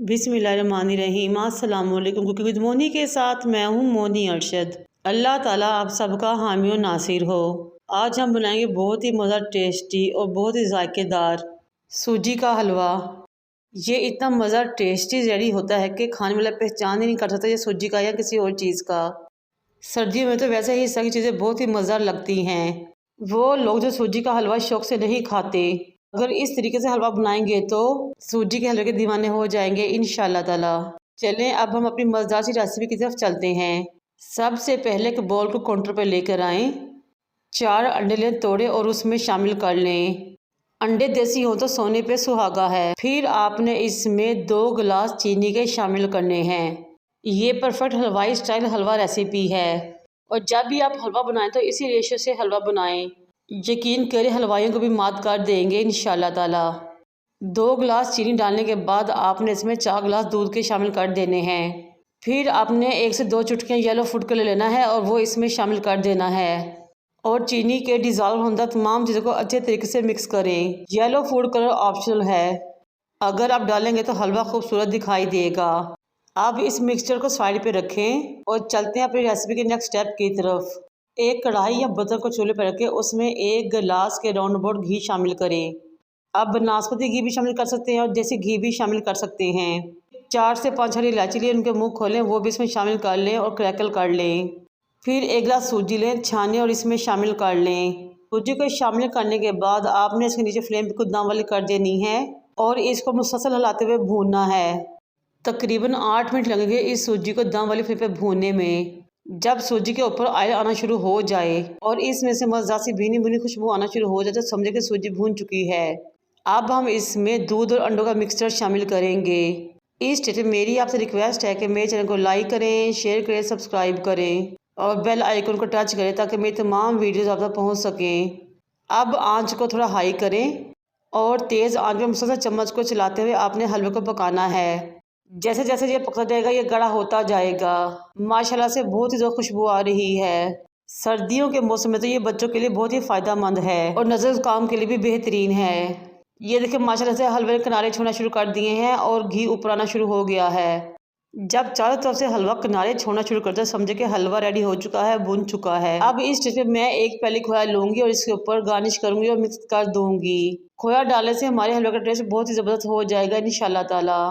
बिस्मिल्लाहिर्रहमानिर्रहीम। अस्सलाम वालेकुम। कुकिंग विद मोनी के साथ मैं हूँ मोनी अरशद। अल्लाह ताला आप सबका हामी और नासिर हो। आज हम बनाएंगे बहुत ही मज़ा टेस्टी और बहुत ही जायकेदार सूजी का हलवा। ये इतना मज़ा टेस्टी रेडी होता है कि खाने वाला पहचान ही नहीं कर सकता ये सूजी का या किसी और चीज़ का। सर्दियों में तो वैसे ही सारी चीज़ें बहुत ही मज़ेदार लगती हैं। वो लोग जो सूजी का हलवा शौक से नहीं खाते, अगर इस तरीके से हलवा बनाएंगे तो सूजी के हलवे के दीवाने हो जाएंगे इंशाल्लाह ताला। चलें अब हम अपनी मज़ेदार सी रेसिपी की तरफ चलते हैं। सबसे पहले एक बोल को काउंटर पर लेकर आएँ। 4 अंडे लें तोड़े और उसमें शामिल कर लें। अंडे देसी हो तो सोने पे सुहागा है। फिर आपने इसमें 2 गिलास चीनी के शामिल करने हैं। ये परफेक्ट हलवाई स्टाइल हलवा रेसिपी है और जब भी आप हलवा बनाएं तो इसी रेशो से हलवा बनाएं। यकीन करें हलवाइयों को भी मात कर देंगे इंशाल्लाह ताला। 2 गिलास चीनी डालने के बाद आपने इसमें 4 गिलास दूध के शामिल कर देने हैं। फिर आपने 1 से 2 चुटकियाँ येलो फूड कलर लेना है और वो इसमें शामिल कर देना है और चीनी के डिज़ोल्व होने तक तमाम चीज़ों को अच्छे तरीके से मिक्स करें। येलो फूड कलर ऑप्शनल है, अगर आप डालेंगे तो हलवा खूबसूरत दिखाई देगा। अब इस मिक्सचर को साइड पे रखें और चलते हैं अपनी रेसिपी के नेक्स्ट स्टेप की तरफ। एक कढ़ाई या बर्तन को चूल्हे पर रखें, उसमें 1 गिलास के राउंड अबाउट घी शामिल करें। अब नाशपाती घी भी शामिल कर सकते हैं और देसी घी भी शामिल कर सकते हैं। 4 से 5 हरी इलायची लिए उनके मुँह खोलें, वो भी इसमें शामिल कर लें और क्रैकल कर लें। फिर 1 गिलास सूजी लें, छानें और इसमें शामिल कर लें। सूजी को शामिल करने के बाद आपने इसके नीचे फ्लेम को दम वाली कर देनी है और इसको मुसलसल हिलाते हुए भूनना है। तकरीबन 8 मिनट लगेंगे इस सूजी को दम वाली फ्लेम पे भूनने में। जब सूजी के ऊपर ऑयल आना शुरू हो जाए और इसमें से मज़ेदार सी भीनी भुनी खुशबू आना शुरू हो जाए तो समझे कि सूजी भून चुकी है। अब हम इसमें दूध और अंडों का मिक्सचर शामिल करेंगे। इस स्टेज में मेरी आपसे रिक्वेस्ट है कि मेरे चैनल को लाइक करें, शेयर करें, सब्सक्राइब करें और बेल आइकन को टच करें ताकि मेरी तमाम वीडियोज़ आप तक पहुँच सकें। अब आँच को थोड़ा हाई करें और तेज़ आँच में मुसलसल चम्मच को चलाते हुए आपने हलवे को पकाना है। जैसे जैसे ये पकता जाएगा ये गाढ़ा होता जाएगा। माशाल्लाह से बहुत ही ज़्यादा खुशबू आ रही है। सर्दियों के मौसम में तो ये बच्चों के लिए बहुत ही फ़ायदेमंद है और नज़र काम के लिए भी बेहतरीन है। ये देखिए माशाल्लाह से हलवे के किनारे छोड़ना शुरू कर दिए हैं और घी ऊपर आना शुरू हो गया है। जब चारों तरफ से हलवा किनारे छोड़ना शुरू करता है समझे कि हलवा रेडी हो चुका है, भुन चुका है। अब इस स्टेज पे मैं 1 प्याली खोया लूँगी और इसके ऊपर गार्निश करूँगी और मिक्स कर दूँगी। खोया डालने से हमारे हलवे का टेस्ट बहुत ही ज़बरदस्त हो जाएगा इंशाल्लाह ताला।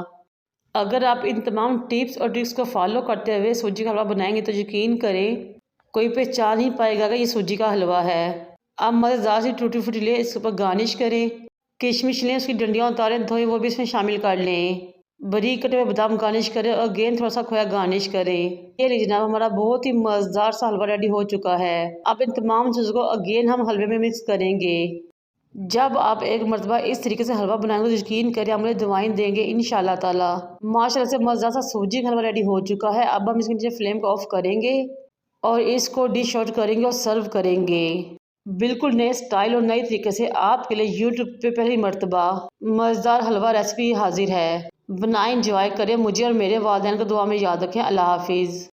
अगर आप इन तमाम टिप्स और ट्रिक्स को फॉलो करते हुए सूजी का हलवा बनाएंगे तो यकीन करें कोई पहचान ही पाएगा कि ये सूजी का हलवा है। अब मज़ेदार सी टूटी फूटी लें, इसके ऊपर गार्निश करें। किशमिश लें, उसकी डंडियाँ उतारें धोएं, वो भी इसमें शामिल कर लें। बारीक कटे हुए बादाम गार्निश करें और गेंद थोड़ा सा खोया गार्निश करें। ये लीजिए जनाब हमारा बहुत ही मज़ेदार सा हलवा रेडी हो चुका है। अब इन तमाम चीज़ों को अगेन हम हलवे में मिक्स करेंगे। जब आप एक मरतबा इस तरीके से हलवा बनाएंगे तो यकीन करें हमें दुआएं देंगे इंशाल्लाह ताला। माशाल्लाह से मज़ेदार सा सूजी का हलवा रेडी हो चुका है। अब हम इसके नीचे फ्लेम को ऑफ करेंगे और इसको डिश आउट करेंगे और सर्व करेंगे। बिल्कुल नए स्टाइल और नए तरीके से आपके लिए यूट्यूब पे पहली मरतबा मज़ेदार हलवा रेसिपी हाजिर है। बनाएं, एंजॉय करें, मुझे और मेरे वालिदैन को दुआ में याद रखें। अल्लाह हाफिज़।